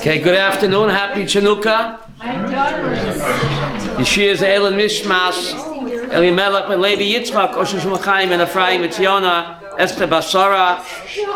Okay, good afternoon. Happy Chanuka. Yeshia Ze'el and Mishmas, Elimelech and Levi Yitzchak, Osher Shulchaim and Ephraim and Tziona, Esther Basara,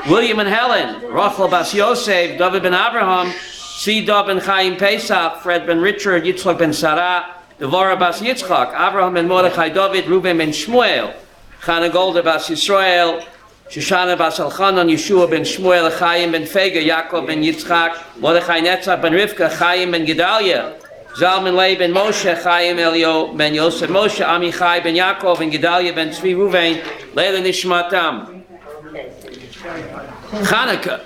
William and Helen, Rachel Bas Yosef, David ben Abraham, Sida ben Chaim Pesach, Fred ben Richard, Yitzchak ben Sarah, Devorah Bas Yitzchak, Abraham ben Mordechai David, Reuben ben Shmuel, Chana Golda Bas Yisrael, Shoshana Bas Elchanan, Yeshua ben Shmuel, Chaim ben Fega, Yaakov ben Yitzchak, Mordechai Netzach ben Rivka, Chaim ben Gedalia, Zalman Leib ben Moshe, Chaim Elio ben Yosef Moshe, Amichai ben Yaakov, and Gedalia ben Tzvi Ruvain, Leila Nishmatam. Chanuka.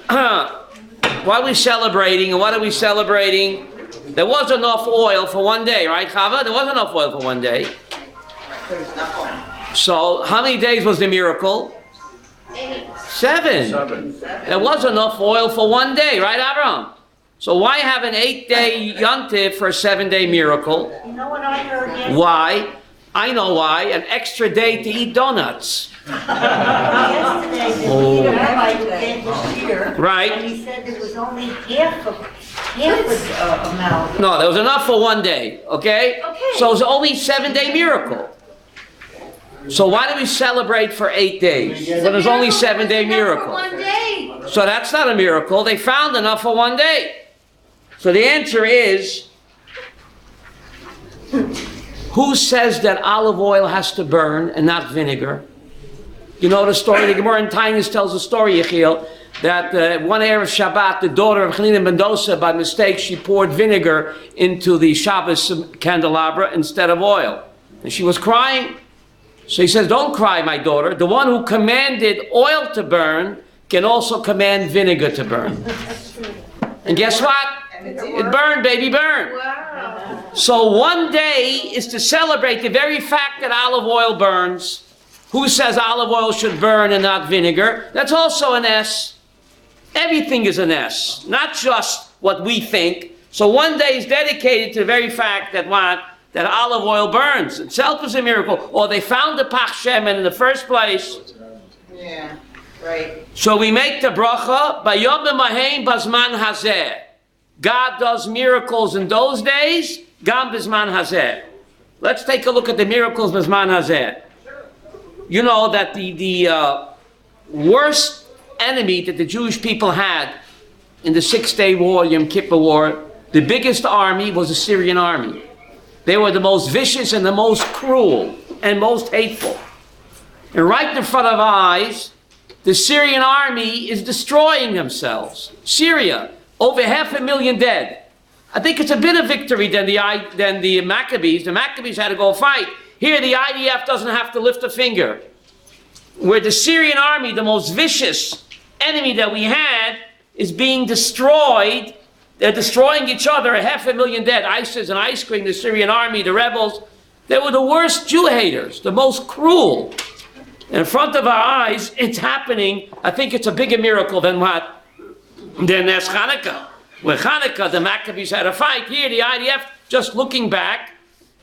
What are we celebrating, and what are we celebrating? There was enough oil for one day, right, Chava? There was enough oil for one day. So, how many days was the miracle? 7. There was enough oil for one day, right, Abraham? So why have an 8-day yontif for a 7-day miracle? You know what I heard? Why? I know why. An extra day to eat donuts. Yesterday, the rabbi did this year, Right. and he said there was only half a amount. No, there was enough for one day, okay? So it was only a 7-day miracle. So why do we celebrate for 8 days? When there's only a 7-day miracle. So that's not a miracle. They found enough for one day. So the answer is, who says that olive oil has to burn and not vinegar? You know the story, the Gemara in Tainis tells the story, Yechiel, that one Erev Shabbat, the daughter of Chanina Mendoza, by mistake, she poured vinegar into the Shabbos candelabra instead of oil. And she was crying. So he says, don't cry, my daughter. The one who commanded oil to burn can also command vinegar to burn. And guess what? It burned, baby, burn. Wow. So one day is to celebrate the very fact that olive oil burns. Who says olive oil should burn and not vinegar? That's also an S. Everything is an S, not just what we think. So one day is dedicated to the very fact that what? That olive oil burns. Itself is a miracle. Or they found the Pach Shemen in the first place. Yeah, right. So we make the bracha, Bayom b'mahein bazman hazeh. God does miracles in those days, Gam bizman hazeh. Let's take a look at the miracles bizman hazeh. You know that the worst enemy that the Jewish people had in the 6-day war, Yom Kippur War, the biggest army was the Syrian army. They were the most vicious and the most cruel and most hateful. And right in front of our eyes, the Syrian army is destroying themselves. Syria, over 500,000 dead. I think it's a bit of victory than the Maccabees. The Maccabees had to go fight. Here the IDF doesn't have to lift a finger. Where the Syrian army, the most vicious enemy that we had, is being destroyed. They're destroying each other, 500,000 dead. ISIS and ice cream, the Syrian army, the rebels. They were the worst Jew haters, the most cruel. In front of our eyes, it's happening. I think it's a bigger miracle than what? Than there's Chanuka. With Chanuka, the Maccabees had a fight. Here, the IDF just looking back,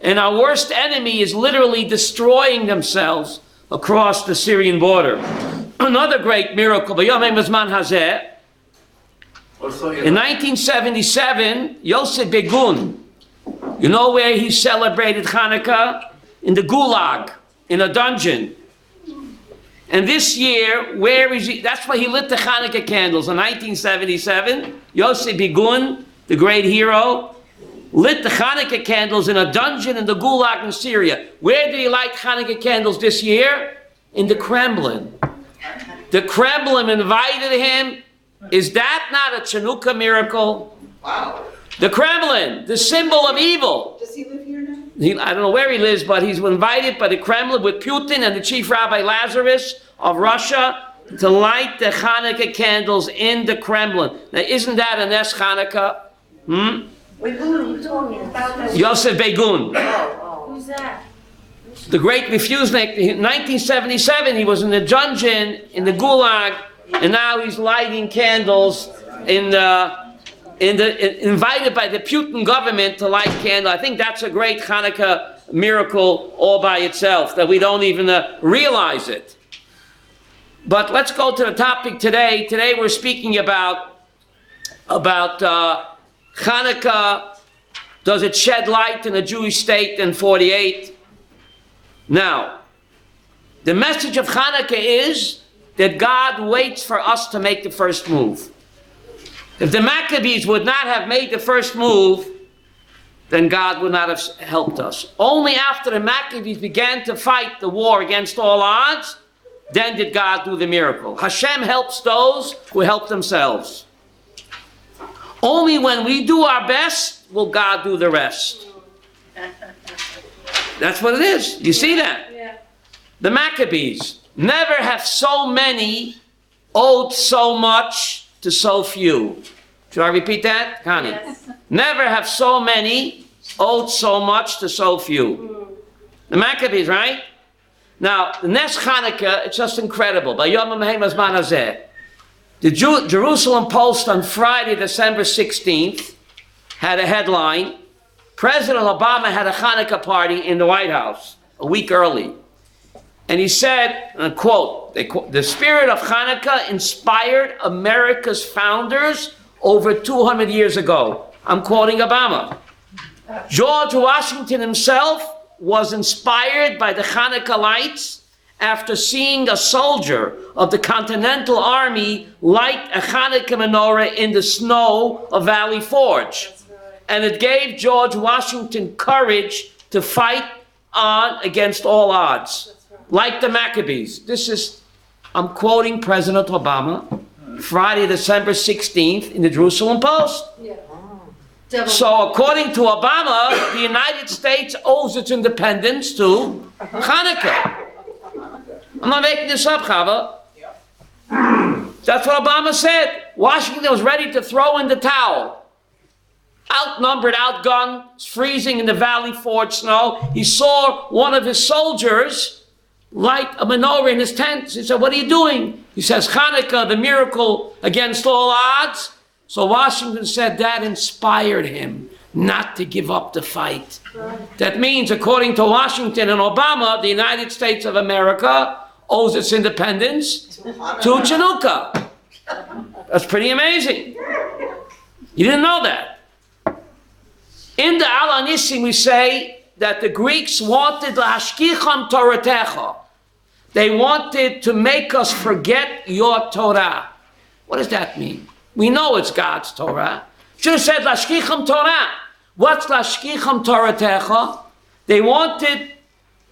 and our worst enemy is literally destroying themselves across the Syrian border. Another great miracle, B'yomei Mizman Hazeh. In 1977, Yosef Begun, you know where he celebrated Chanuka? In the Gulag, in a dungeon. And this year, where is he? That's why he lit the Chanuka candles in 1977. Yosef Begun, the great hero, lit the Chanuka candles in a dungeon in the Gulag in Syria. Where did he light Chanuka candles this year? In the Kremlin. The Kremlin invited him. Is that not a Chanuka miracle? Wow. The Kremlin, the symbol of evil. Does he live here now? I don't know where he lives, but he's invited by the Kremlin with Putin and the chief Rabbi Lazarus of Russia to light the Chanuka candles in the Kremlin. Now, isn't that an S Chanuka? Wait, who are you talking about? Yosef Begun. Who's that? The great refusnik. In 1977, he was in the dungeon in the Gulag, and now he's lighting candles invited by the Putin government to light candle. I think that's a great Chanuka miracle all by itself, that we don't even realize it. But let's go to the topic today. Today we're speaking about Chanuka, does it shed light in a Jewish state in 48? Now, the message of Chanuka is that God waits for us to make the first move. If the Maccabees would not have made the first move, then God would not have helped us. Only after the Maccabees began to fight the war against all odds, then did God do the miracle. Hashem helps those who help themselves. Only when we do our best will God do the rest. That's what it is. You see that? Yeah. The Maccabees never have so many owed so much to so few. Should I repeat that, Connie? Yes. Never have so many owed so much to so few. The Maccabees, right? Now, the next Chanuka, it's just incredible. The Jerusalem Post on Friday, December 16th, had a headline. President Obama had a Chanuka party in the White House a week early. And he said, and I quote, the spirit of Chanuka inspired America's founders over 200 years ago. I'm quoting Obama. George Washington himself was inspired by the Chanuka lights after seeing a soldier of the Continental Army light a Chanuka menorah in the snow of Valley Forge. And it gave George Washington courage to fight on against all odds, like the Maccabees. I'm quoting President Obama, Friday, December 16th in the Jerusalem Post. Yeah. So according to Obama, the United States owes its independence to Chanuka. I'm not making this up, Chava. That's what Obama said. Washington was ready to throw in the towel. Outnumbered, outgunned, it's freezing in the Valley Forge snow. He saw one of his soldiers light a menorah in his tent. He said, "What are you doing?" He says, "Chanuka, the miracle against all odds." So Washington said that inspired him not to give up the fight. That means, according to Washington and Obama, the United States of America owes its independence to Chanuka. That's pretty amazing. You didn't know that. In the Al Anissim, we say that the Greeks wanted lahashkicham Toratecha. They wanted to make us forget your Torah. What does that mean? We know it's God's Torah. Should have said lahashkicham Torah. What's lahashkicham Toratecha? They wanted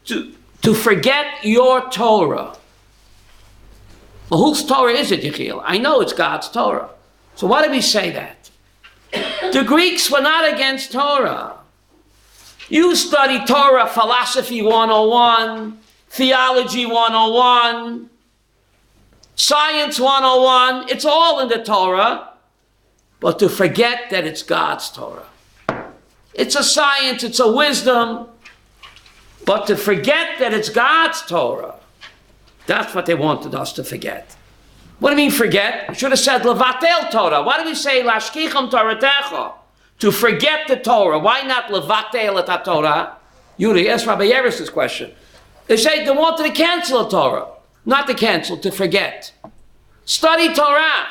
to forget your Torah. Well, whose Torah is it, Yechiel? I know it's God's Torah. So why do we say that? The Greeks were not against Torah. You study Torah, philosophy 101, theology 101, science 101. It's all in the Torah. But to forget that it's God's Torah. It's a science, it's a wisdom. But to forget that it's God's Torah, that's what they wanted us to forget. What do you mean forget? You should have said levatel Torah. Why do we say lashkicham Toratecha? To forget the Torah. Why not levatel et Torah? Yuri, ask Rabbi Yeris this question. They say they wanted to cancel the Torah. Not to cancel, to forget. Study Torah.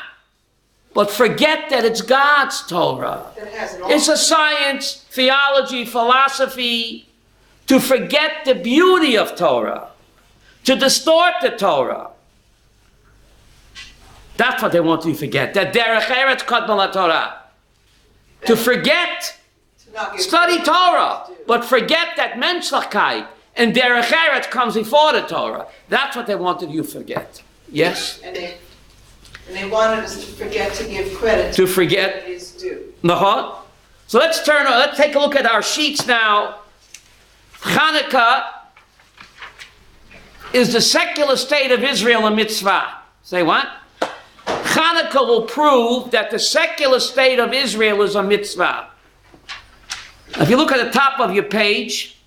But forget that it's God's Torah. It's a science, theology, philosophy. To forget the beauty of Torah. To distort the Torah. That's what they want you to forget. That derech eretz kadmon Torah. To forget, study Torah, but forget that menschlichkeit and derech eretz comes before the Torah. That's what they wanted you to forget. Yes? And they wanted us to forget to give credit to forget what is due. So let's take a look at our sheets now. Chanuka is the secular state of Israel a mitzvah. Say what? Chanuka will prove that the secular state of Israel is a mitzvah. If you look at the top of your page,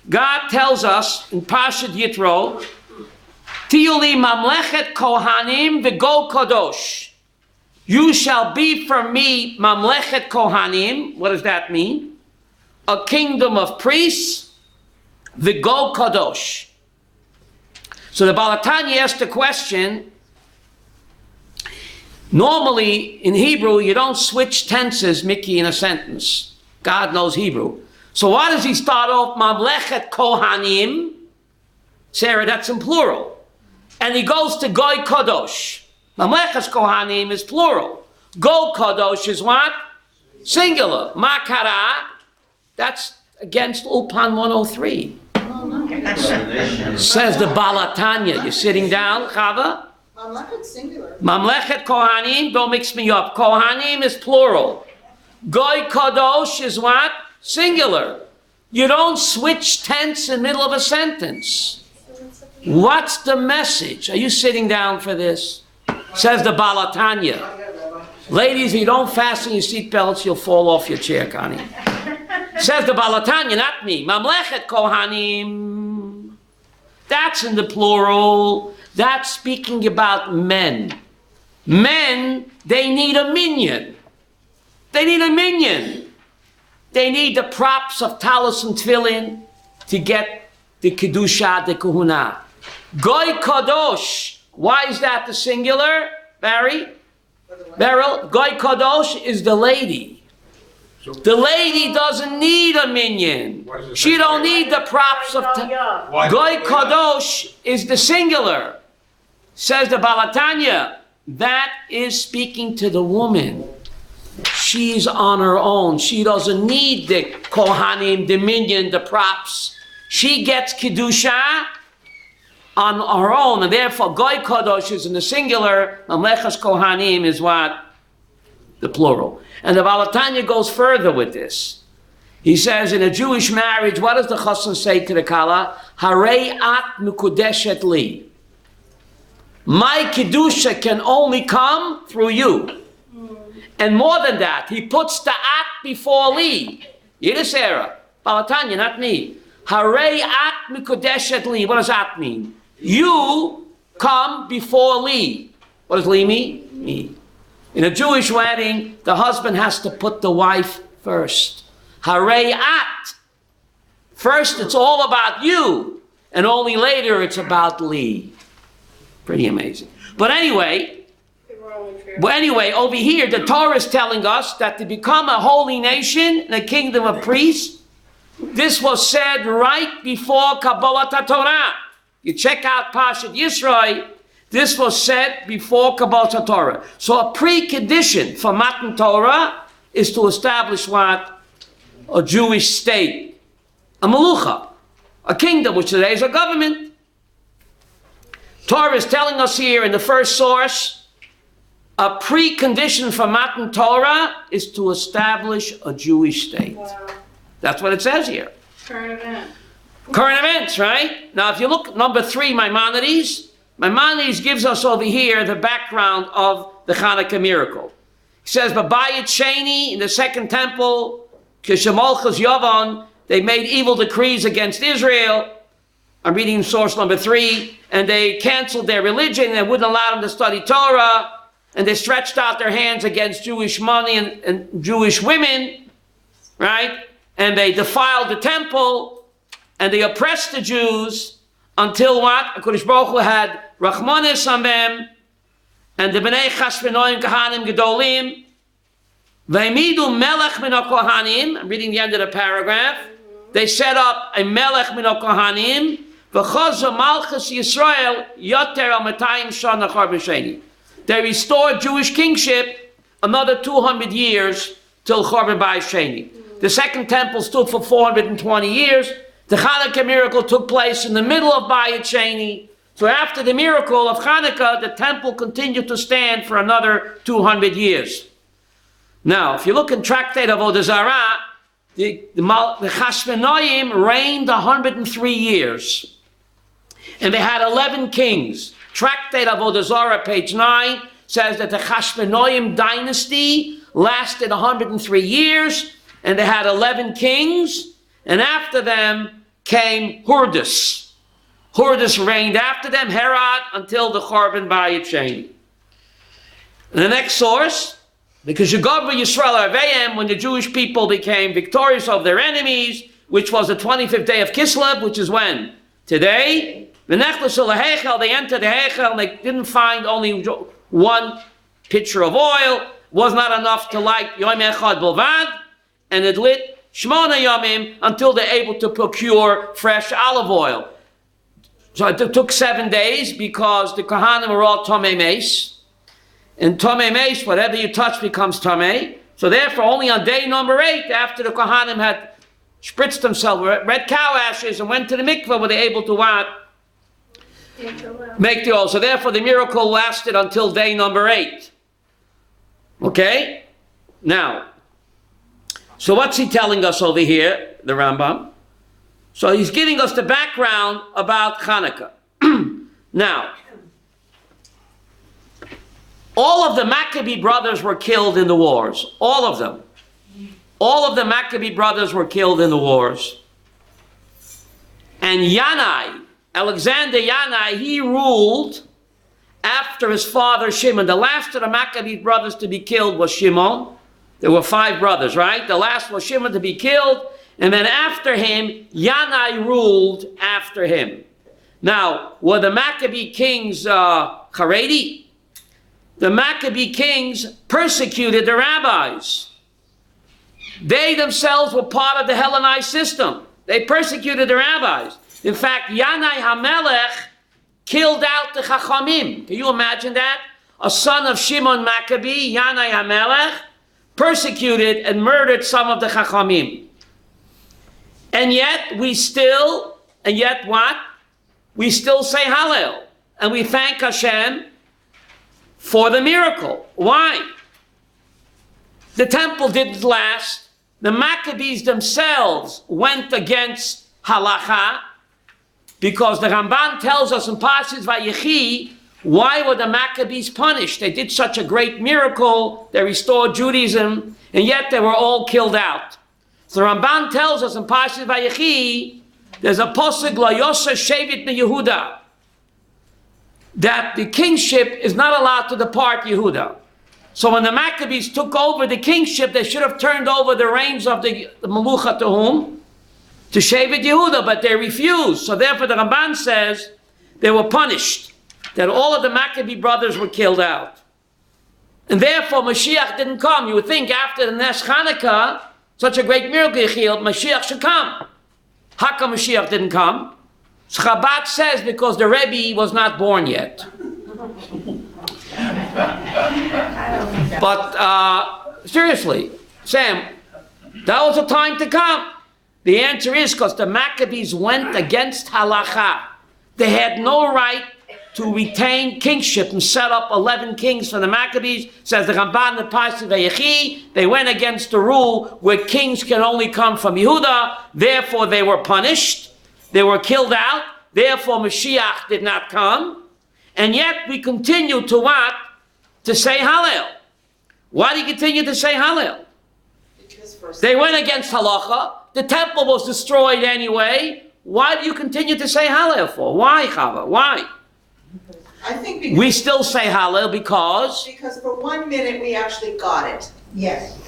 God tells us in Pashat Yitro, Tiyuli mamlechet kohanim v'go kadosh. You shall be for me mamlechet kohanim. What does that mean? A kingdom of priests, v'go kadosh. So the Balatanya asked the question, Normally, in Hebrew, you don't switch tenses, Mickey, in a sentence. God knows Hebrew. So why does he start off, Mamlechet Kohanim? Sarah, that's in plural. And he goes to Goy Kadosh. Mamlechet Kohanim is plural. Go Kadosh is what? Singular. Makara, that's against Ulpan 103. Says the Balatanya. You're sitting down, Chava? Mamlechet singular. Mamlechet Kohanim, don't mix me up. Kohanim is plural. Goy Kadosh is what? Singular. You don't switch tense in the middle of a sentence. What's the message? Are you sitting down for this? Says the Balatanya. Ladies, if you don't fasten your seatbelts, you'll fall off your chair, Connie. Says the Balatanya, not me. Mamlechet Kohanim. That's in the plural. That's speaking about men. Men, they need a minion. They need a minion. They need the props of talus and tefillin to get the kedusha, the kahuna. Goy kadosh. Why is that the singular, Barry? Beryl, Goy kadosh is the lady. The lady doesn't need a minion. She don't need the props of Goy kadosh is the singular. Says the Balatanya, that is speaking to the woman. She's on her own. She doesn't need the Kohanim, the minion, the props. She gets Kedusha on her own, and therefore Goy Kadosh is in the singular, Mamlechas Kohanim is what? The plural. And the Balatanya goes further with this. He says, in a Jewish marriage, what does the Chassan say to the Kala? Harei at mukudeshet li. My Kedusha can only come through you. And more than that, he puts the at before li. Yiddish Sarah, Balatanya, not me. Harei at mikudeshet li. What does that mean? You come before li. What does li mean? Me. In a Jewish wedding, the husband has to put the wife first. Harei at. First, it's all about you, and only later it's about li. Pretty amazing. But anyway, over here, the Torah is telling us that to become a holy nation and a kingdom of priests, this was said right before Kabbalat HaTorah. You check out Pashat Yisro, this was said before Kabbalat HaTorah. So a precondition for Matan Torah is to establish what? A Jewish state. A Melucha. A kingdom, which today is a government. Torah is telling us here in the first source, a precondition for Matan Torah is to establish a Jewish state. Wow. That's what it says here. Current event. Current events, right? Now, if you look at number 3, Maimonides gives us over here the background of the Chanukah miracle. He says, Babayit Sheni, in the second temple, Kishamolchas Yavon, they made evil decrees against Israel. I'm reading source number 3. And they canceled their religion and wouldn't allow them to study Torah. And they stretched out their hands against Jewish money and Jewish women, right? And they defiled the temple, and they oppressed the Jews until what? HaKadosh Baruch Hu had Rachmanis on them, and the Bnei Chashvenoim Kahanim Gedolim, V'emidu Melech min HaKohanim, I'm reading the end of the paragraph, they set up a Melech min HaKohanim, V'chozo Malchus Yisrael Yoter al Matayim Shana Char B'Sheni. They restored Jewish kingship another 200 years till Chorban Bayis Sheni. The second temple stood for 420 years. The Chanukah miracle took place in the middle of Bayis Sheni. So after the miracle of Chanukah, the temple continued to stand for another 200 years. Now, if you look in Tractate of Avodah Zarah, the Chashvenoim reigned 103 years. And they had 11 kings. Tractate of Avodah Zarah, page 9, says that the Chashvenoim dynasty lasted 103 years, and they had 11 kings, and after them came Hurdus. Hurdus reigned after them, Herod, until the Chorban Bayis Sheni. And the next source, because Yugavra Yisrael Arveim, when the Jewish people became victorious over their enemies, which was the 25th day of Kislev, which is when? Today. They entered the Heichel, and they didn't find only one pitcher of oil. Was not enough to light Yom Echad Bilvad, and it lit Shmona Yomim until they're able to procure fresh olive oil. So it took 7 days because the Kohanim were all Tomei Meis. And Tomei Meis, whatever you touch becomes Tomei. So therefore, only on day number 8, after the Kohanim had spritzed themselves with red cow ashes and went to the mikveh, were they able to what? Make the oil. So therefore, the miracle lasted until day number 8. Okay? Now, so what's he telling us over here, the Rambam? So he's giving us the background about Chanuka. Now, all of the Maccabee brothers were killed in the wars. All of them. All of the Maccabee brothers were killed in the wars. And Yanai, Alexander Yanai, he ruled after his father Shimon. The last of the Maccabee brothers to be killed was Shimon. There were 5 brothers, right? The last was Shimon to be killed. And then after him, Yanai ruled after him. Now, were the Maccabee kings Haredi? The Maccabee kings persecuted the rabbis. They themselves were part of the Hellenized system. They persecuted the rabbis. In fact, Yanai HaMelech killed out the Chachamim. Can you imagine that? A son of Shimon Maccabee, Yanai HaMelech, persecuted and murdered some of the Chachamim. And yet we still, what? We still say Hallel. And we thank Hashem for the miracle. Why? The temple didn't last. The Maccabees themselves went against halacha, because the Ramban tells us in Parshas Vayechi, why were the Maccabees punished? They did such a great miracle, they restored Judaism, and yet they were all killed out. So the Ramban tells us in Parshas Vayechi, there's a posuk La Yosef Shevet Yehuda, that the kingship is not allowed to depart Yehuda. So when the Maccabees took over the kingship, they should have turned over the reins of the Melucha to whom? To Shevet Yehuda, but they refused. So therefore the Ramban says they were punished, that all of the Maccabee brothers were killed out. And therefore Mashiach didn't come. You would think after the Nes Chanukah, such a great miracle, Mashiach should come. How come Mashiach didn't come? Chabad says because the Rebbe was not born yet. But seriously, Sam, that was the time to come. The answer is because the Maccabees went against halacha. They had no right to retain kingship and set up 11 kings for the Maccabees. Says the Ramban in Parshas Vayechi, they went against the rule where kings can only come from Yehuda. Therefore, they were punished. They were killed out. Therefore, Mashiach did not come. And yet, we continue to what? To say Hallel. Why do you continue to say Hallel? They went against halacha. The temple was destroyed anyway. Why do you continue to say Hallel for? Why, Chava? Why? I think because we still say Hallel because for 1 minute we actually got it. Yes.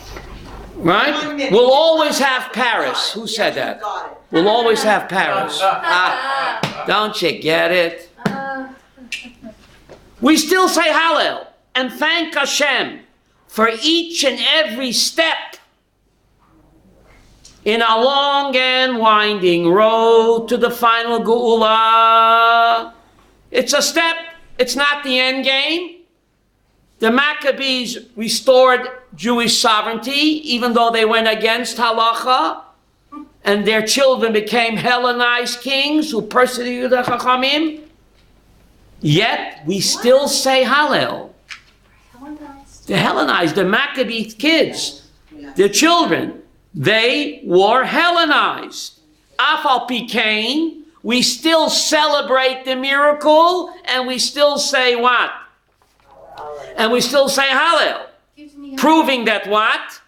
Right? We'll always have Paris. Who said that? Got it. We'll always have Paris. Don't you get it? We still say Hallel and thank Hashem for each and every step in a long and winding road to the final Geula. It's a step. It's not the end game. The Maccabees restored Jewish sovereignty, even though they went against halacha, and their children became Hellenized kings who persecuted the Chachamim. Yet, we still say Hallel. The Hellenized, the Maccabee kids, their children, they were Hellenized. Af al pi kain, we still celebrate the miracle, and we still say what? And we still say Hallel. Proving that what?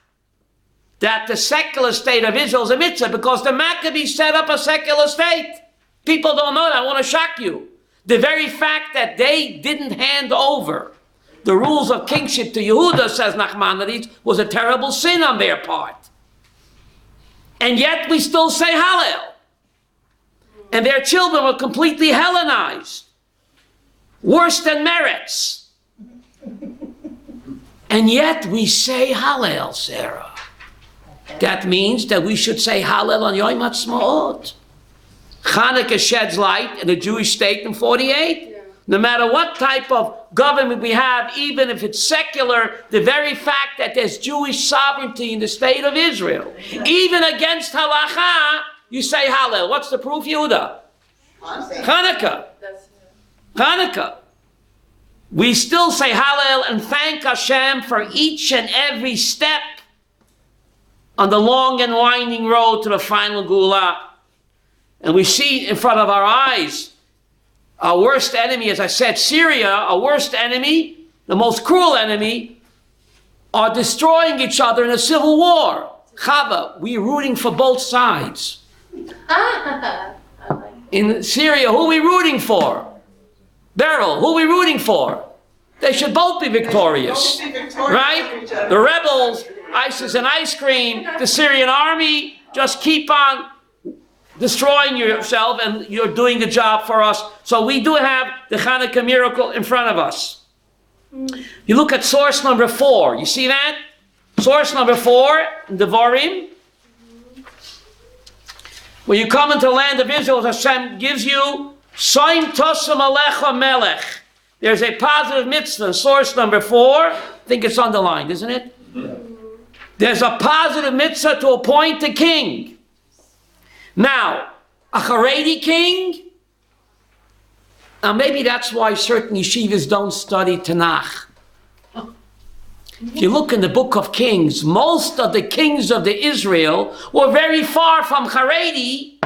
That the secular state of Israel is a mitzvah, because the Maccabees set up a secular state. People don't know that. I want to shock you. The very fact that they didn't hand over the rules of kingship to Yehuda, says Nachmanides, was a terrible sin on their part. And yet we still say Hallel. And their children were completely Hellenized. Worse than Meretz. And yet we say Hallel, Sarah. That means that we should say Hallel on Yom HaTzmaot. Chanukah sheds light in the Jewish state in 48. No matter what type of government we have, even if it's secular, the very fact that there's Jewish sovereignty in the state of Israel, even against halacha, you say Hallel. What's the proof, Yehuda? Chanuka. Chanuka. We still say Hallel and thank Hashem for each and every step on the long and winding road to the final Geulah. And we see in front of our eyes our worst enemy, as I said, Syria, our worst enemy, the most cruel enemy, are destroying each other in a civil war. Chava, we're rooting for both sides. In Syria, who are we rooting for? Beryl, who are we rooting for? They should both be victorious. Right? The rebels, ISIS and ice cream, the Syrian army, just keep on destroying yourself, and you're doing the job for us. So we do have the Chanuka miracle in front of us. You look at source number 4. You see that? Source number 4, Devarim. When you come into the land of Israel, Hashem gives you Soim Tosam Alecha Melech. There's a positive mitzvah. Source number 4. I think it's underlined, isn't it? There's a positive mitzvah to appoint a king. Now, a Haredi king, now maybe that's why certain yeshivas don't study Tanakh. If you look in the book of Kings, most of the kings of the Israel were very far from Haredi.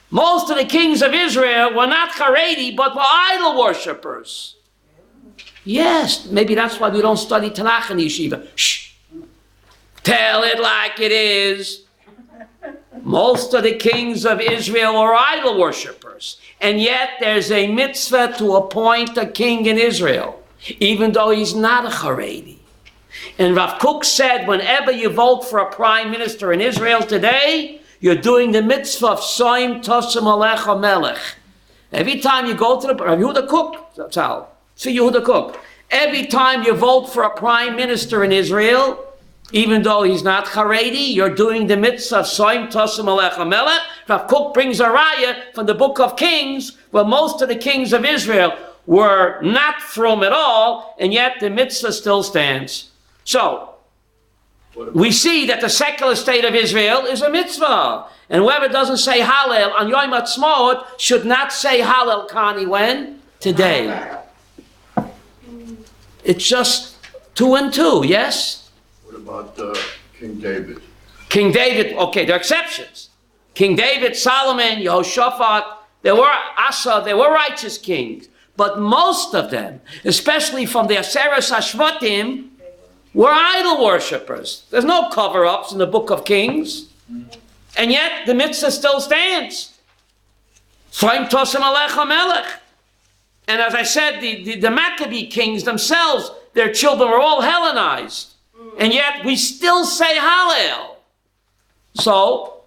Most of the kings of Israel were not Haredi, but were idol worshippers. Yes, maybe that's why we don't study Tanakh in yeshiva. Shh. Tell it like it is. Most of the kings of Israel are idol worshippers. And yet there's a mitzvah to appoint a king in Israel, even though he's not a Haredi. And Rav Kook said, whenever you vote for a prime minister in Israel today, you're doing the mitzvah of Soim Tosam Alecha Melech. Every time you go to the... Rav Yehuda Kook, that's how. See Yehuda Kook. Every time you vote for a prime minister in Israel, even though he's not Haredi, you're doing the mitzvah of Soim Tosam Alecha Melech. Rav Kook brings a raya from the book of Kings, where most of the kings of Israel were not from at all, and yet the mitzvah still stands. So, we see that the secular state of Israel is a mitzvah. And whoever doesn't say Hallel on Yom HaTzmaot should not say Hallel, Connie, when? Today. It's just 2 and 2, yes? What about King David? King David, okay, there are exceptions. King David, Solomon, Yehoshaphat, there were Asa, there were righteous kings. But most of them, especially from the Aseres HaShvatim, were idol worshippers. There's no cover-ups in the book of Kings. And yet, the mitzvah still stands. Soim Tosam Alecha Melech. And as I said, the Maccabee kings themselves, their children were all Hellenized. And yet, we still say Hallel. So,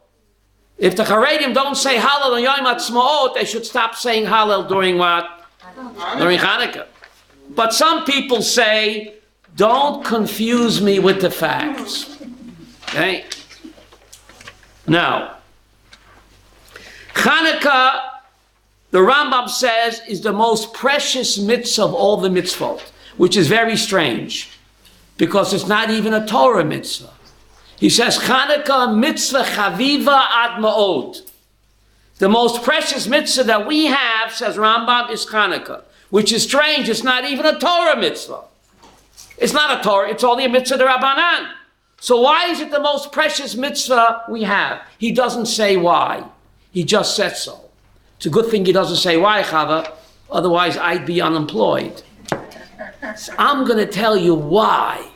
if the Haredim don't say Hallel on Yom HaTzmaot, they should stop saying Hallel during what? During Hanukkah. But some people say, don't confuse me with the facts. Okay? Now, Hanukkah, the Rambam says, is the most precious mitzvah of all the mitzvot, which is very strange, because it's not even a Torah mitzvah. He says, Hanukkah mitzvah chaviva ad ma'od. The most precious mitzvah that we have, says Rambam, is Hanukkah, which is strange. It's not even a Torah mitzvah. It's not a Torah. It's only a mitzvah d'Rabbanan. So why is it the most precious mitzvah we have? He doesn't say why. He just says so. It's a good thing he doesn't say why, Chava. Otherwise, I'd be unemployed. So I'm going to tell you why.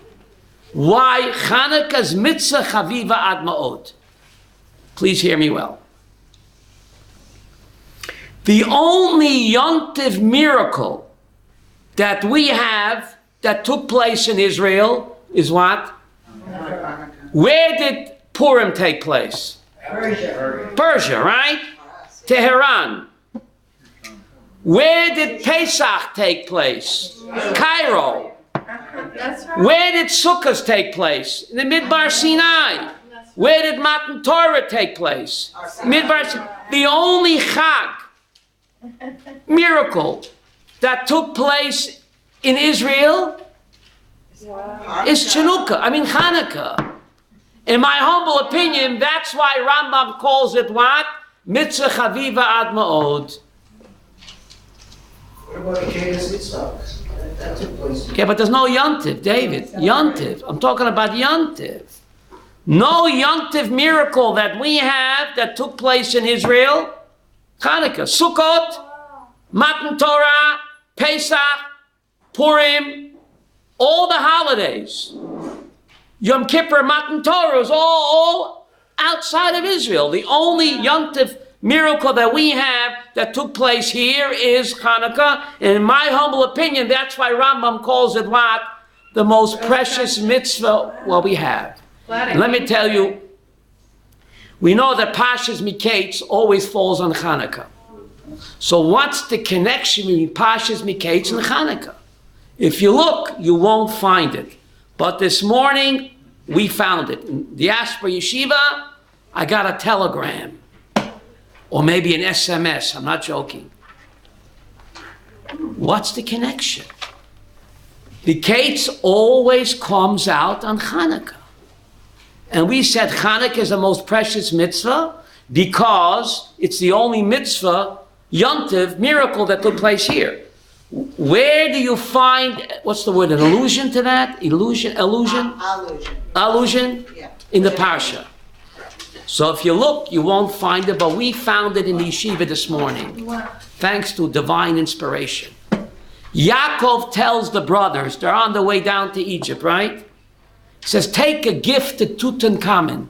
Why Hanukkah's mitzvah chaviva ad ma'od. Please hear me well. The only yontiv miracle that we have that took place in Israel is what? Where did Purim take place? Persia, right? Tehran. Where did Pesach take place? Cairo. That's right. Where did Sukkot take place? In the Midbar Sinai. Where did Matan Torah take place? Midbar Sinai. The only Chag, miracle, that took place in Israel is Chanuka. Hanukkah. In my humble opinion, that's why Rambam calls it what? Mitzvah Chaviva Ad Ma'od. What about the Kedas Yitzchak? That took place. Yeah, but there's no Yontiv, David. Yontiv. I'm talking about Yontiv. No Yontiv miracle that we have that took place in Israel. Hanukkah, Sukkot, Matan Torah, Pesach, Purim, all the holidays. Yom Kippur, Matan Torah is all outside of Israel. The only Yontif miracle that we have that took place here is Hanukkah. And in my humble opinion, that's why Rambam calls it what? The most precious mitzvah we have. And let me tell you, we know that Pashas Miketz always falls on Hanukkah. So what's the connection between Pashas Miketz and Hanukkah? If you look, you won't find it. But this morning, we found it. In the Asper Yeshiva, I got a telegram. Or maybe an SMS, I'm not joking. What's the connection? The Miketz always comes out on Hanukkah. And we said Hanukkah is the most precious mitzvah because it's the only mitzvah, yontiv, miracle that took place here. Where do you find, what's the word, an allusion to that? Allusion? Allusion? Yeah. In the Parsha. So if you look, you won't find it, but we found it in the yeshiva this morning. Thanks to divine inspiration. Yaakov tells the brothers, they're on the way down to Egypt, right? He says, take a gift to Tutankhamen.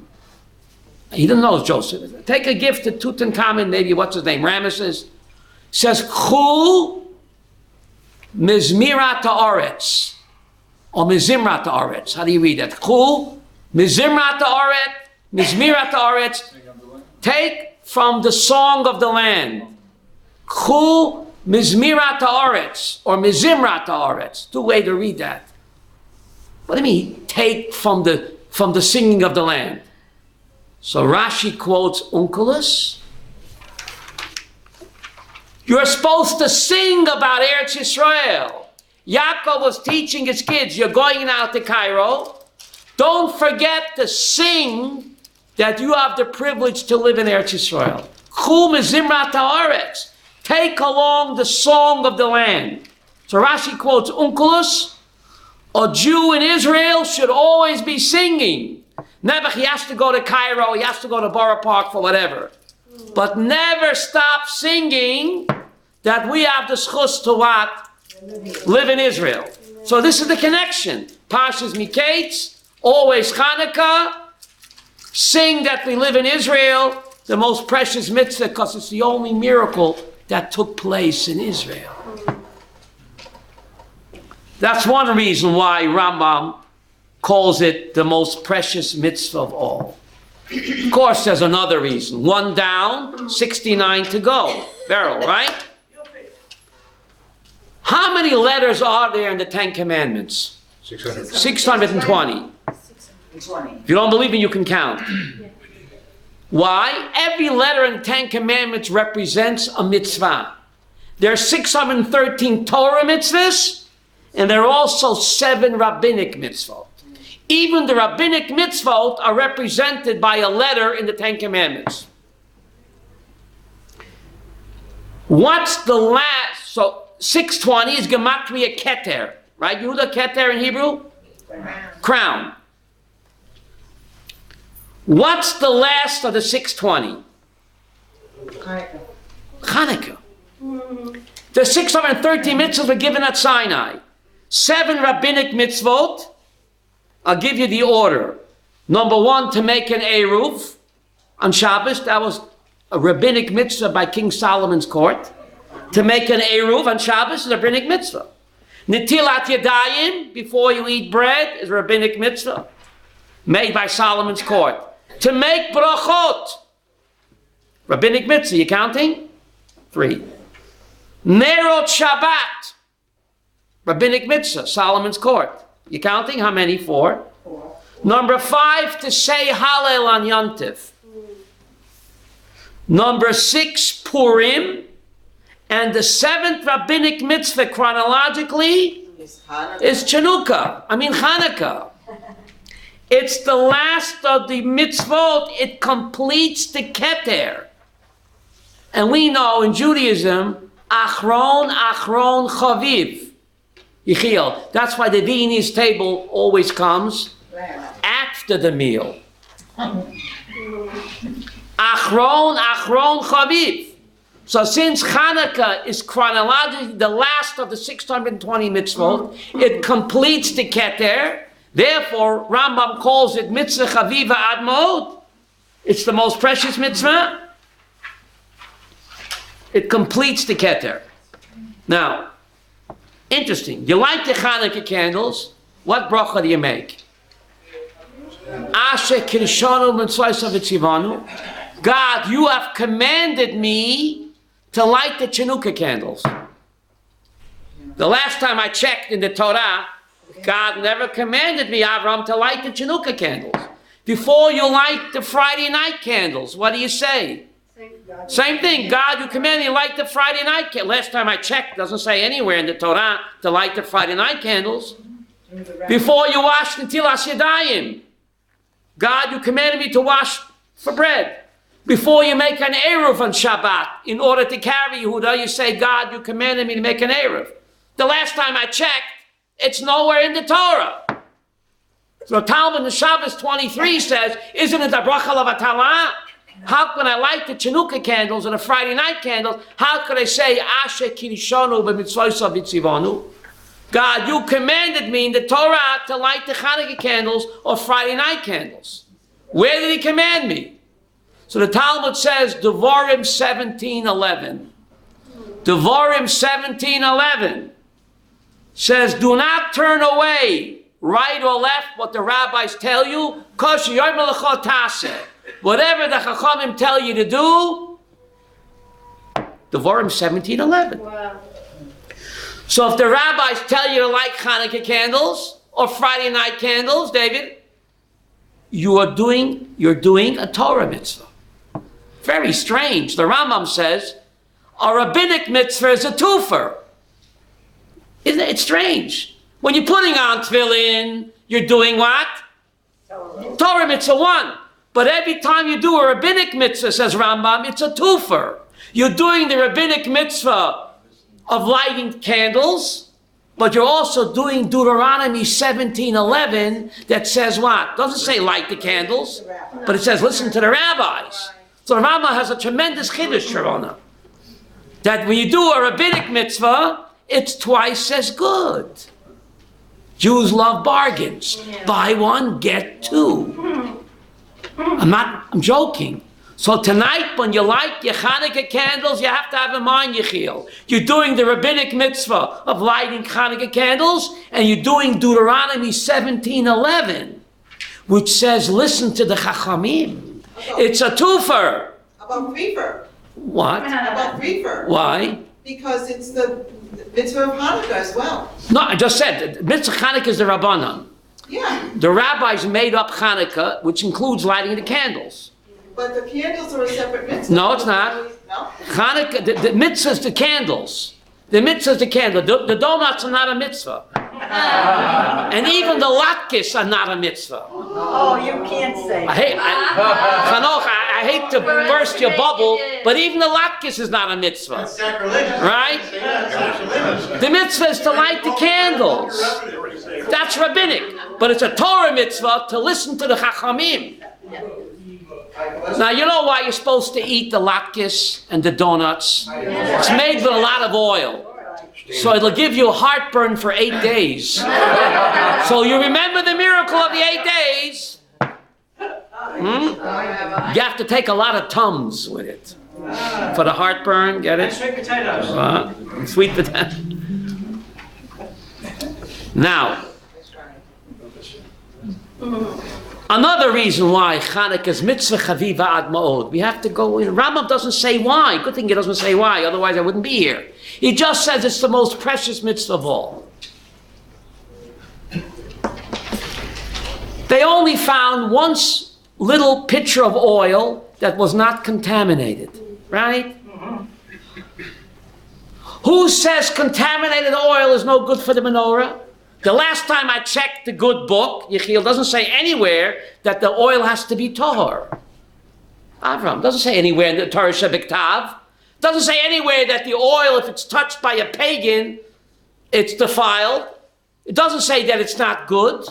He didn't know it was Joseph. Take a gift to Tutankhamen, maybe what's his name, Ramesses. He says, Chu Mizmirat Haaretz. Or Mizimrat Haaretz. How do you read that? Chu Mizimrat Haaretz. Mizmirat Haaretz. Take from the song of the land. Chu Mizmirat Haaretz. Or Mizimrat Haaretz. Two ways to read that. What do you mean, take from the singing of the land? So Rashi quotes Onkelos. You're supposed to sing about Eretz Yisrael. Yaakov was teaching his kids, you're going out to Cairo. Don't forget to sing that you have the privilege to live in Eretz Yisrael. Chu mezimrat haaretz. Take along the song of the land. So Rashi quotes Onkelos. A Jew in Israel should always be singing. Never he has to go to Cairo, he has to go to Borough Park for whatever. But never stop singing that we have the schus to what? Live in Israel. So this is the connection. Pashas Miketz, always Chanukah, sing that we live in Israel, the most precious mitzvah, because it's the only miracle that took place in Israel. That's one reason why Rambam calls it the most precious mitzvah of all. Of course, there's another reason. One down, 69 to go. Beryl, right? How many letters are there in the Ten Commandments? 620. If you don't believe me, you can count. Why? Every letter in the Ten Commandments represents a mitzvah. There are 613 Torah mitzvahs, and there are also 7 rabbinic mitzvot. Even the rabbinic mitzvot are represented by a letter in the Ten Commandments. What's the last? So 620 is gematria keter, right? You know the keter in Hebrew? Crown. What's the last of the 620? Hanukkah. The 613 mitzvahs were given at Sinai. 7 rabbinic mitzvot. I'll give you the order. Number 1, to make an eruv on Shabbos. That was a rabbinic mitzvah by King Solomon's court. To make an eruv on Shabbos is a rabbinic mitzvah. Netilat yadayim, before you eat bread, is a rabbinic mitzvah made by Solomon's court. To make brachot, rabbinic mitzvah. You counting? 3. Nerot Shabbat, rabbinic mitzvah, Solomon's court. You counting? How many? 4. Number 5, to say Hallel on Yontif. Number 6, Purim. And the 7th rabbinic mitzvah chronologically is Chanuka. Hanukkah. It's the last of the mitzvot. It completes the Keter. And we know in Judaism, Achron Chaviv. Yechiel. That's why the Viennese table always comes after the meal. Achron Chaviv. So since Chanuka is chronologically the last of the 620 mitzvot, it completes the Keter. Therefore, Rambam calls it mitzvah chaviva ad ma'od. It's the most precious mitzvah. It completes the Keter. Now, interesting. You light the Chanukah candles. What bracha do you make? Asher kirshanu mitzvaysav etzivanu. God, you have commanded me to light the Chanuka candles. The last time I checked in the Torah, God never commanded me, Avram, to light the Chanuka candles. Before you light the Friday night candles, what do you say? Same thing. God, you commanded me to light the Friday night candles. Last time I checked, it doesn't say anywhere in the Torah to light the Friday night candles. Before you wash Netilas Yadayim, God, you commanded me to wash for bread. Before you make an Eruv on Shabbat, in order to carry Yehuda, you say, God, you commanded me to make an Eruv. The last time I checked, it's nowhere in the Torah. So Talmud in Shabbos 23 says, isn't it a bracha levatala? How can I light the Chanuka candles and the Friday night candles? How could I say, Asher kirishonu b'mitzvaysav etzivanu? God, you commanded me in the Torah to light the Chanukah candles or Friday night candles. Where did he command me? So the Talmud says, Devarim 17:11. Devarim 17:11 says, do not turn away, right or left, what the rabbis tell you. Whatever the Chachamim tell you to do, Devarim 17:11. Wow. So if the rabbis tell you to light Chanukah candles or Friday night candles, David, you're doing a Torah mitzvah. Very strange. The Rambam says a rabbinic mitzvah is a twofer. Isn't it? It's strange. When you're putting on tefillin, you're doing what? Torah mitzvah 1. But every time you do a rabbinic mitzvah, says Rambam, it's a twofer. You're doing the rabbinic mitzvah of lighting candles, but you're also doing Deuteronomy 17:11 that says what? Doesn't say light the candles, but it says listen to the rabbis. So Rambam has a tremendous chiddush, Sharona, that when you do a rabbinic mitzvah, it's twice as good. Jews love bargains. Buy one, get 2. I'm joking. So tonight, when you light your Chanukah candles, you have to have in mind, Yechiel, you're doing the rabbinic mitzvah of lighting Chanukah candles, and you're doing Deuteronomy 17:11, which says, listen to the Chachamim. It's a twofer. About threefer. What? About threefer. Why? Because it's the mitzvah of Hanukkah as well. No, I just said, mitzvah Chanukah is the Rabbanan. Yeah. The rabbis made up Chanukah, which includes lighting the candles. But the candles are a separate mitzvah. No, it's not. No? Chanukah, the mitzvah is the candles. The mitzvah is the candle. The donuts are not a mitzvah. And even the latkes are not a mitzvah. Oh, you can't say. Chanoch, I hate to burst your bubble, but even the latkes is not a mitzvah. Right? The mitzvah is to light the candles. That's rabbinic. But it's a Torah mitzvah to listen to the Chachamim. Now, you know why you're supposed to eat the latkes and the donuts? It's made with a lot of oil. So it'll give you heartburn for 8 days. So you remember the miracle of the 8 days. You have to take a lot of Tums with it. For the heartburn, get it? Sweet potatoes. Sweet potatoes. Now, another reason why Chanukah is mitzvah chaviva ad ma'od. We have to go in. Rambam doesn't say why. Good thing he doesn't say why, otherwise I wouldn't be here. He just says it's the most precious mitzvah of all. They only found one little pitcher of oil that was not contaminated, right? Who says contaminated oil is no good for the menorah? The last time I checked the good book, Yechiel, doesn't say anywhere that the oil has to be tahor. Avram doesn't say anywhere in the Torah Shebiktav. Doesn't say anywhere that the oil, if it's touched by a pagan, it's defiled. It doesn't say that it's not good.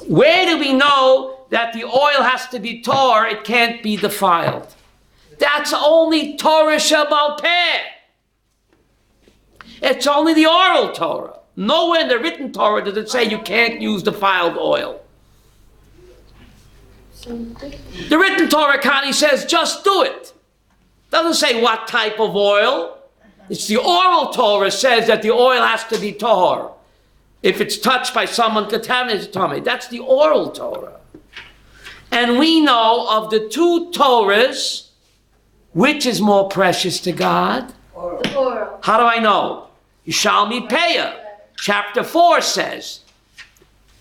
Where do we know that the oil has to be tahor? It can't be defiled. That's only Torah Shebal Peh. It's only the oral Torah. Nowhere in the written Torah does it say you can't use defiled oil. The written Torah, Connie, says just do it. Doesn't say what type of oil. It's the oral Torah says that the oil has to be tahor. If it's touched by someone contaminated, tummy. That's the oral Torah. And we know of the two Torahs, which is more precious to God? The oral. How do I know? Yishalmi Peah. Chapter 4 says.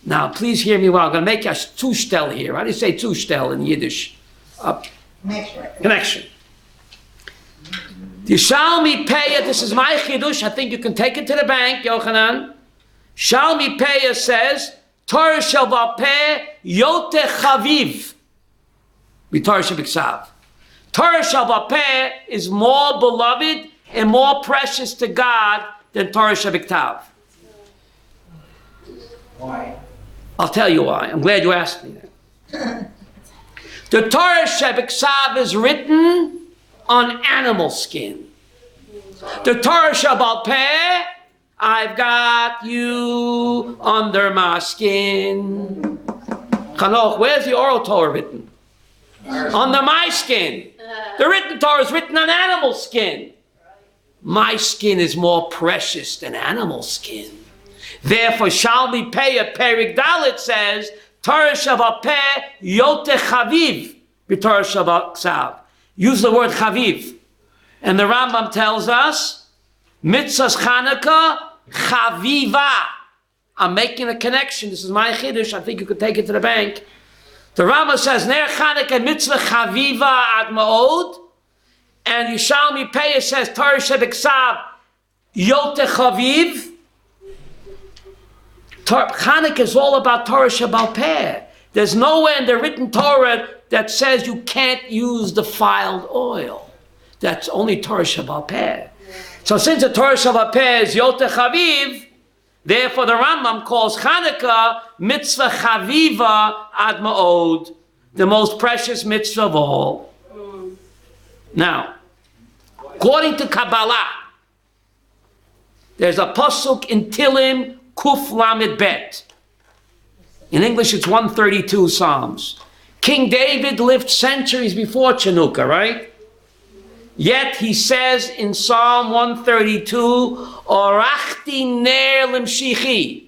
Now, please hear me well. I'm going to make a tushtel here. How do you say tushtel in Yiddish? Connection. Yishalmi Peah, this is my chidush. I think you can take it to the bank, Yochanan. Shalmi Peah says, Torah shel Peh yote chaviv. Torah shebiksav. Torah shel Peh is more beloved and more precious to God than Torah shebiktav. Why? I'll tell you why. I'm glad you asked me that. The Torah shebiksav is written on animal skin. The Torah shel Peh, I've got you under my skin. Chanoch, where's the oral Torah written? Under my skin. The written Torah is written on animal skin. My skin is more precious than animal skin. Therefore, Shalmi Peah Perik Dalet says, Torah shel Peh yote chaviv b'Torah shel Ksav. Use the word chaviv. And the Rambam tells us, Mitzvahs Chanuka chaviva. I'm making a connection. This is my chiddush. I think you could take it to the bank. The Rambam says, Ner Chanuka mitzvah chaviva ad ma'od. And Yishalmi Peah says, Torah shebiksav yote chaviv. Chanukah is all about Torah Shebal Peh. There's nowhere in the written Torah that says you can't use defiled oil. That's only Torah Shebal Peh. So since the Torah Shebal Peh is Yote Chaviv, therefore the Rambam calls Chanukah Mitzvah Chaviva Ad Ma'od, the most precious mitzvah of all. Now, according to Kabbalah, there's a pasuk in Tilim Kuf Lamed Bet. In English, it's 132 Psalms. King David lived centuries before Chanuka, right? Yet he says in Psalm 132, Orachti ner limshichi.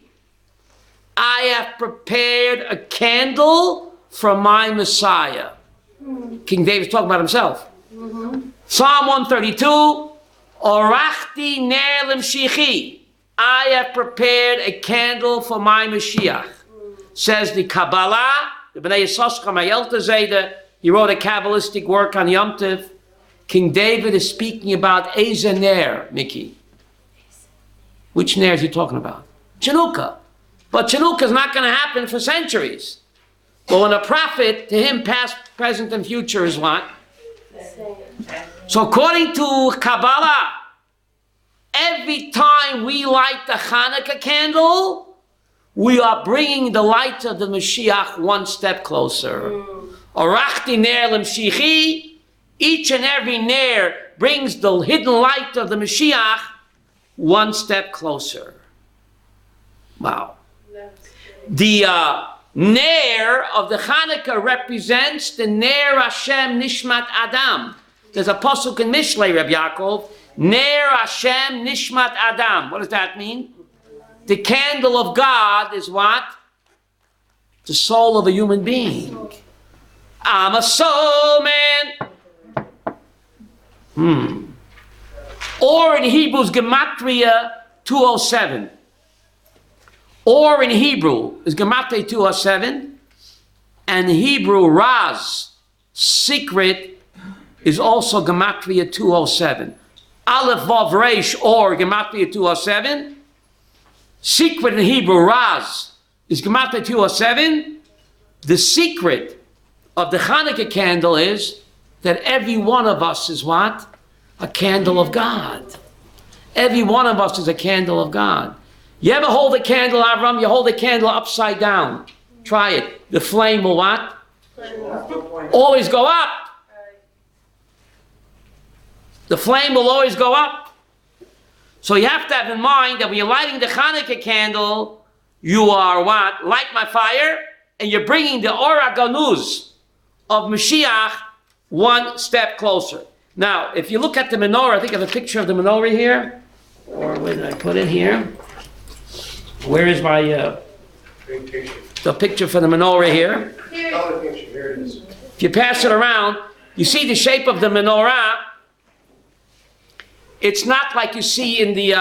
I have prepared a candle for my Messiah. King David's talking about himself. Psalm 132, Orachti ner limshichi. I have prepared a candle for my Mashiach. Says the Kabbalah, the Bnei Yisachar Mayelta Zayda, he wrote a Kabbalistic work on Yom Tov. King David is speaking about Eze Ner, Mickey. Which Ner is he talking about? Chanuka. But Chanuka is not going to happen for centuries. But when a prophet, to him past, present, and future is what? So according to Kabbalah, every time we light the Hanukkah candle, we are bringing the light of the Mashiach one step closer. Orachti ner lemshichi. Each and every ner brings the hidden light of the Mashiach one step closer. Wow. The ner of the Hanukkah represents the ner Hashem Nishmat Adam. There's a pasuk in Mishlei, Reb Yaakov, ner Hashem Nishmat Adam. What does that mean? The candle of God is what? The soul of a human being. I'm a soul man. Or in Hebrews, Gematria 207. Or in Hebrew is Gematria 207, and Hebrew Raz, secret, is also Gematria 207. Aleph Vav Reish or Gematria 207. Secret in Hebrew Raz is Gematria 207. The secret of the Hanukkah candle is that every one of us is what? A candle of God. Every one of us is a candle of God. You ever hold a candle, Avram? You hold a candle upside down. Try it. The flame will what? Always go up. The flame will always go up. So you have to have in mind that when you're lighting the Hanukkah candle, you are what? Light my fire, and you're bringing the Ora Ganuz of Mashiach one step closer. Now, if you look at the menorah, I think I have a picture of the menorah here. Or where did I put it here? Where is my the picture for the menorah here? Here it is. If you pass it around, you see the shape of the menorah. It's not like you see in the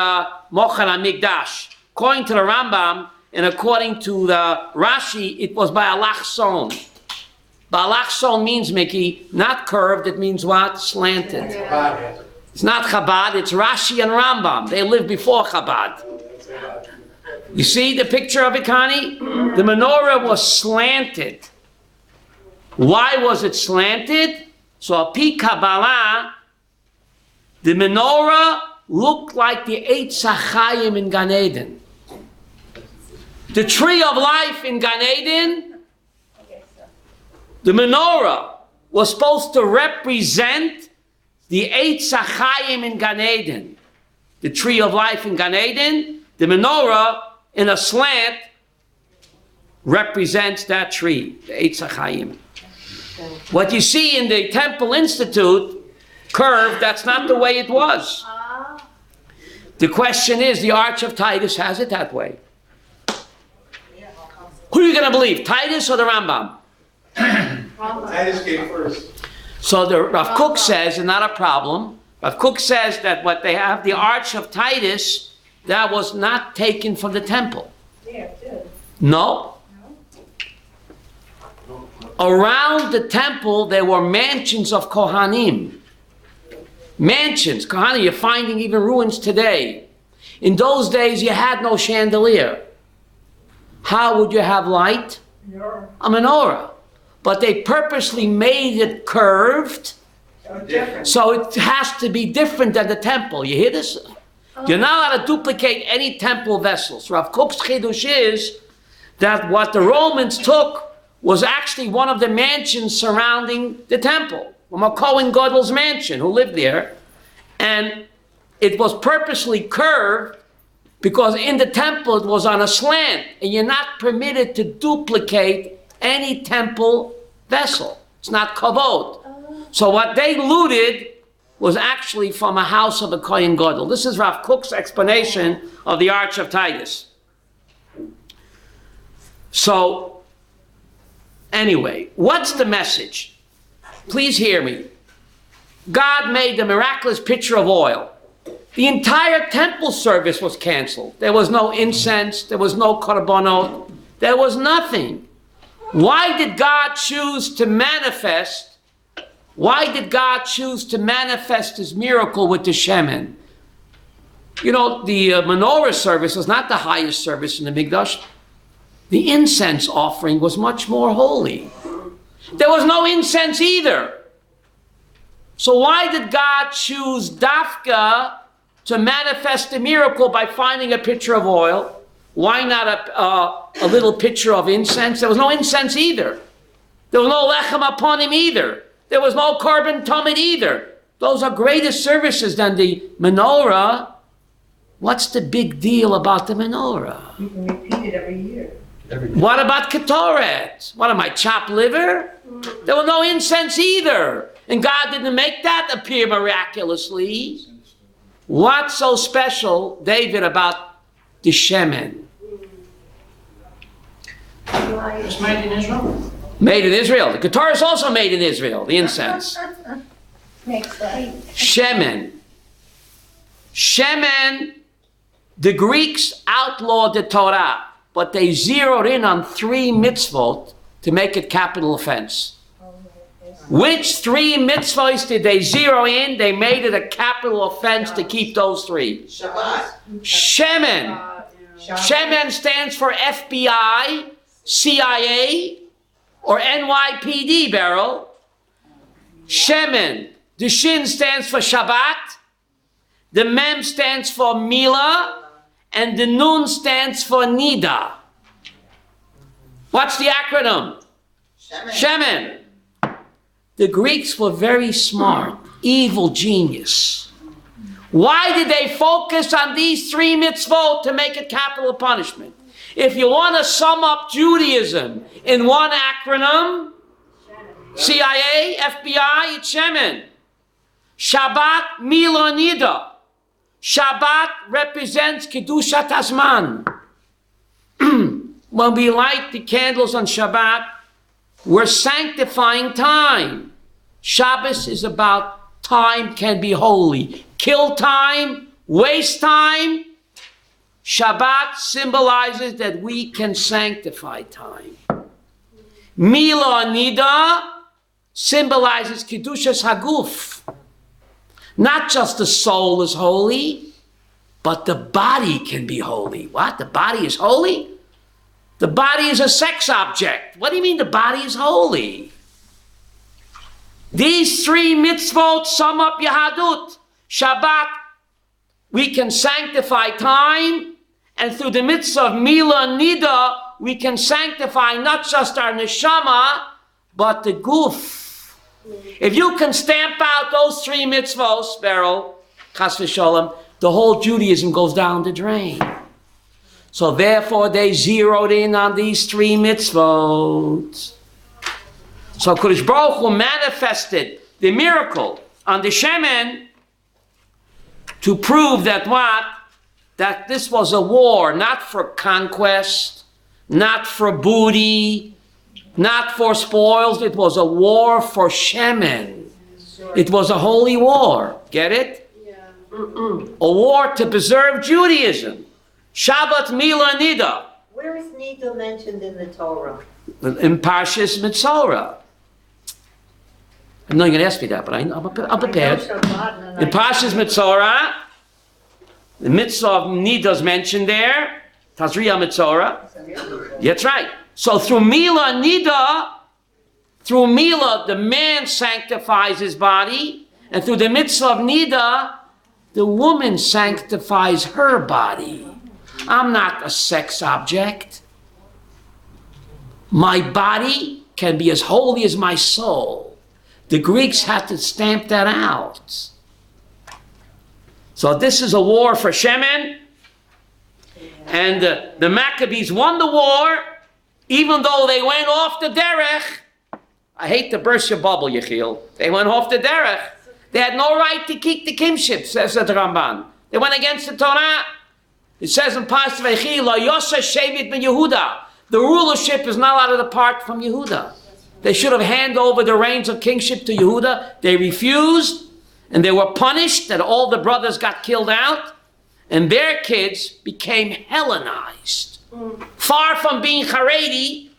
Mochel HaMikdash. According to the Rambam and according to the Rashi, it was by Alachson. Alachson means, Mickey, not curved, it means what? Slanted. It's not Chabad, it's Rashi and Rambam. They lived before Chabad. You see the picture of it, Connie? The menorah was slanted. Why was it slanted? So, Pi Kabbalah, the menorah looked like the Eitz HaChaim in Gan Eden. The tree of life in Gan Eden, the menorah was supposed to represent the Eitz HaChaim in Gan Eden. The tree of life in Gan Eden, the menorah in a slant represents that tree, the Eitz HaChaim. What you see in the Temple Institute, curved, that's not the way it was. The question is, the Arch of Titus has it that way. Who are you going to believe, Titus or the Rambam? Titus came first. So the Rav Kook says, and not a problem, Rav Kook says that what they have, the Arch of Titus, that was not taken from the temple. No. Around the temple, there were mansions of Kohanim. Mansions, Kohanim, you're finding even ruins today. In those days, you had no chandelier. How would you have light? A menorah. But they purposely made it curved, so it has to be different than the temple. You hear this? You're not allowed to duplicate any temple vessels. Rav Kook's chidush is that what the Romans took was actually one of the mansions surrounding the temple, from a Kohen Gadol's mansion who lived there, and it was purposely curved because in the temple it was on a slant, and you're not permitted to duplicate any temple vessel. It's not kavod. So what they looted was actually from a house of a Kohen Gadol. This is Rav Kook's explanation of the Arch of Titus. So, anyway, what's the message? Please hear me. God made the miraculous pitcher of oil. The entire temple service was canceled. There was no incense, there was no korbanot, there was nothing. Why did God choose to manifest? Why did God choose to manifest his miracle with the shemen? You know, the menorah service was not the highest service in the Mikdash. The incense offering was much more holy. There was no incense either. So why did God choose Dafka to manifest the miracle by finding a pitcher of oil? Why not a little pitcher of incense? There was no incense either. There was no lechem upon him either. There was no carbon tumid either. Those are greater services than the menorah. What's the big deal about the menorah? You can repeat it every year. What about ketoret? What am I, chopped liver? There was no incense either. And God didn't make that appear miraculously. What's so special, David, about the shemen? It's made in Israel. Made in Israel. The Ketorah is also made in Israel, the incense. Next slide. Shemen. Shemen, the Greeks outlawed the Torah. but they zeroed in on 3 mitzvot to make it capital offense. Which 3 mitzvahs did they zero in? They made it a capital offense to keep those 3. Shabbat. Shemen. Shemen stands for FBI, CIA, or NYPD, Beryl. Shemen. The Shin stands for Shabbat. The Mem stands for Mila. And the Nun stands for Nida. What's the acronym? Shemen. The Greeks were very smart, evil genius. Why did they focus on these 3 mitzvot to make it capital punishment? If you want to sum up Judaism in one acronym, CIA, FBI, it's Shemen. Shabbat, Mila, Nida. Shabbat represents Kedushat Hazman. When we light the candles on Shabbat, we're sanctifying time. Shabbos is about time can be holy. Kill time, waste time. Shabbat symbolizes that we can sanctify time. Mila Nida symbolizes Kedushas Haguf. Not just the soul is holy, but the body can be holy. What? The body is holy? The body is a sex object. What do you mean the body is holy? These 3 mitzvot sum up Yahadut. Shabbat, we can sanctify time, and through the mitzvah of Mila Nida, we can sanctify not just our neshama, but the guf. If you can stamp out those 3 mitzvot, Beryl, chas v'sholem, the whole Judaism goes down the drain. So therefore they zeroed in on these 3 mitzvot. So Kodesh Baruch Hu manifested the miracle on the Shemen to prove that what? That this was a war, not for conquest, not for booty, not for spoils. It was a war for Shemen. It was a holy war. Get it? Yeah. A war to preserve Judaism. Shabbat, Mila, Nida. Where is Nida mentioned in the Torah? In Parshas Mitzorah. I know you're going to ask me that, but I'm prepared. In Parshas Mitzorah, the mitzvah of Nida is mentioned there. Tazriya Mitzorah. That's right. So through Mila Nida, through Mila, the man sanctifies his body, and through the mitzvah of Nida, the woman sanctifies her body. I'm not a sex object. My body can be as holy as my soul. The Greeks had to stamp that out. So this is a war for Shemen, and the Maccabees won the war, even though they went off the derech. I hate to burst your bubble, Yechiel. They went off the derech. They had no right to keep the kingship, says the Ramban. They went against the Torah. It says in Pas Vechi, Lo Yosa Shevit ben Yehuda. The rulership is not allowed to depart from Yehuda. They should have handed over the reins of kingship to Yehuda. They refused, and they were punished that all the brothers got killed out, and their kids became Hellenized. Far from being Haredi,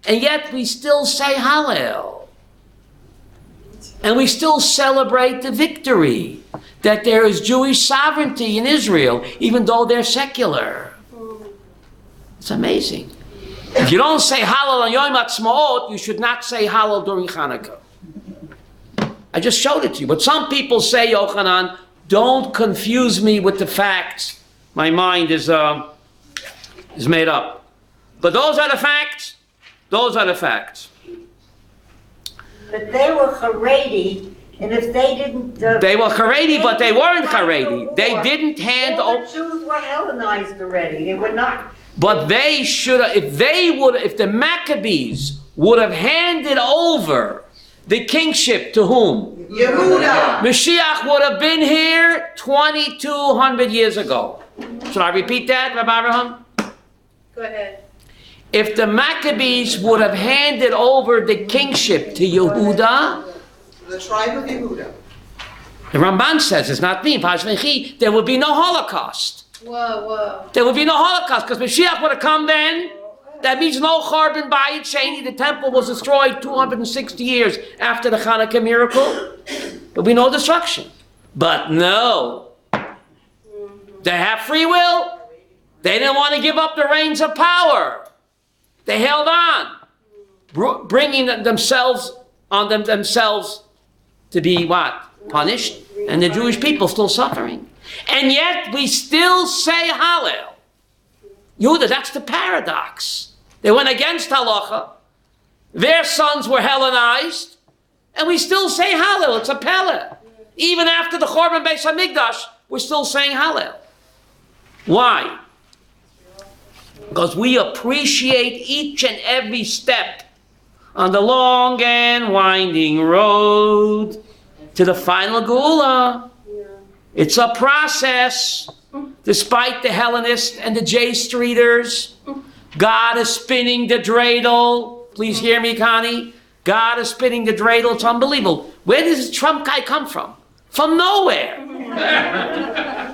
and yet we still say Hallel. And we still celebrate the victory, that there is Jewish sovereignty in Israel, even though they're secular. It's amazing. If you don't say Hallel on Yom Ha'atzmaut, you should not say Hallel during Chanukah. I just showed it to you. But some people say, Yochanan, don't confuse me with the facts. My mind is made up. But those are the facts. Those are the facts. But they were Haredi, and if they didn't... They were Haredi, but they weren't Haredi. They didn't hand over... The Jews were Hellenized already. They were not... But they should have, if the Maccabees would have handed over the kingship to whom? Yehuda. Mashiach would have been here 2,200 years ago. Should I repeat that, Rabbi Abraham? Go ahead. If the Maccabees would have handed over the kingship to Yehuda, The tribe of Yehuda. the Ramban says, it's not me, there would be no Holocaust. Whoa. There would be no Holocaust because Mashiach would have come then. That means no Charbon Bayit Sheni. The temple was destroyed 260 years after the Hanukkah miracle. There would be no destruction. But no. They have free will. They didn't want to give up the reins of power. They held on, bringing themselves to be what? Punished. And the Jewish people still suffering. And yet we still say Hallel. Yehuda, that's the paradox. They went against halacha. Their sons were Hellenized. And we still say Hallel. It's a Pele. Even after the Chorban Beis HaMikdash, we're still saying Hallel. Why? Because we appreciate each and every step on the long and winding road to the final Geula. It's a process. Despite the Hellenists and the J Streeters, God is spinning the dreidel. Please hear me, Connie. God is spinning the dreidel. It's unbelievable. Where does this Trump guy come from? From nowhere.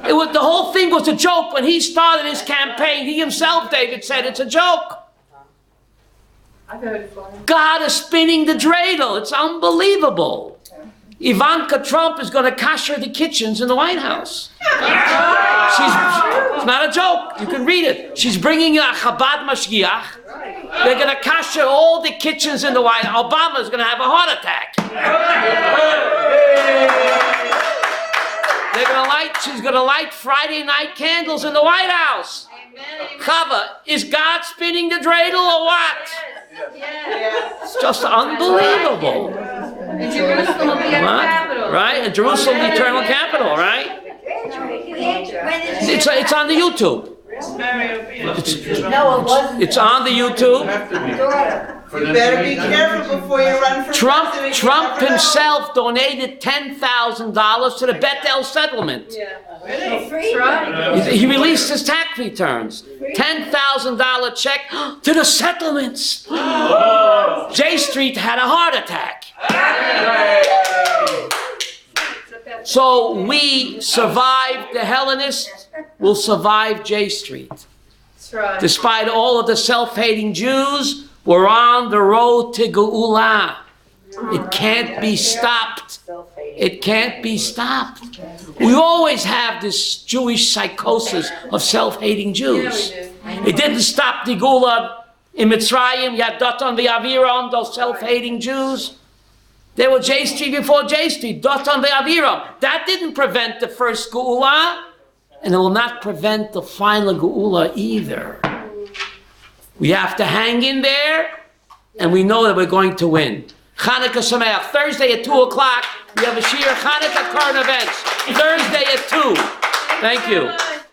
The whole thing was a joke. When he started his campaign, he himself, David, said it's a joke. God is spinning the dreidel. It's unbelievable. Ivanka Trump is going to kasher the kitchens in the White House. It's not a joke. You can read it. She's bringing a Chabad Mashgiach. They're going to kasher all the kitchens in the White House. Obama is going to have a heart attack. She's going to light Friday night candles in the White House. Chava, is God spinning the dreidel or what? It's just unbelievable. And Jerusalem will be our capital. Right? And Jerusalem, the eternal capital, right? It's on the YouTube. No, it wasn't. It's on the YouTube. You better be careful before you run for president. Trump himself donated $10,000 to the Bethel settlement. That's right. He released his tax returns. $10,000 check to the settlements. J Street had a heart attack. So we survived the Hellenists, we'll survive J Street. That's right. Despite all of the self-hating Jews, we're on the road to Geula. It can't be stopped. It can't be stopped. We always have this Jewish psychosis of self-hating Jews. Yeah, we do. It didn't stop the Geula in Mitzrayim. You had Datan ve'Aviram, those self-hating Jews. They were J Street before J Street, Datan ve'Aviram. That didn't prevent the first Geula, and it will not prevent the final Geula either. We have to hang in there, and we know that we're going to win. Chanukah Sameach. Thursday at 2 o'clock, we have a Shir Chanukah current events. Thursday at 2. Thank you.